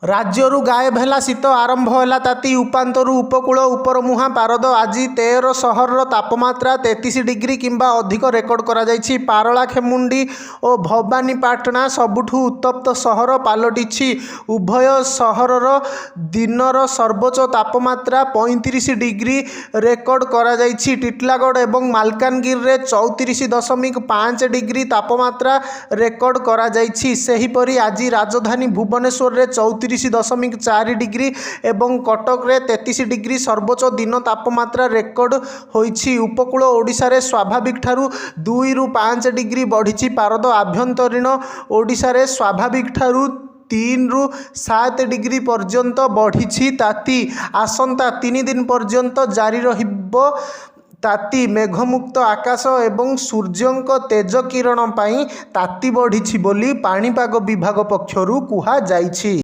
राज्यरू गायब है शीत आरंभ है ताती उपातरू उपकूल उपरमुहां पारद आज 13 सहर तापमात्रा 33 डिग्री किंबा अधिक रेकर्ड करा जायछि। पारलाखेमुंडी और भवानीपाटना सबुठु उत्तप्त सहर पलटिछि। उभय सहरर दिनर सर्वोच्च तापमात्रा 35 डिग्री रेकर्ड करा जायछि। टिटलागढ़ एवं मालकानगिरी रे 34.5 डिग्री तापमात्रा रेकर्ड करा जायछि। सेहिपरि आज राजधानी भुवनेश्वर रे 34.4 डिग्री एवं कटक रे 33 डिग्री सर्वोच्च दिन तापमात्रा रेकर्ड होइछि। उपकूल ओडिशा रे स्वाभाविक ठारू 2 ରୁ 5 डिग्री बढ़िछि। पारद आभ्यंतरीण ओडिशा रे स्वाभाविक ठारू 3 ରୁ 7 डिग्री पर्यंत बढ़िछि ताती। आसंता 3 दिन पर्यंत जारी रहिबो ताती। मेघमुक्त आकाश एवं सूर्यंक तेज किरण पाई ताती बढ़िछि बोली पाणीपाग विभाग पक्षरु कुहा जाइछि।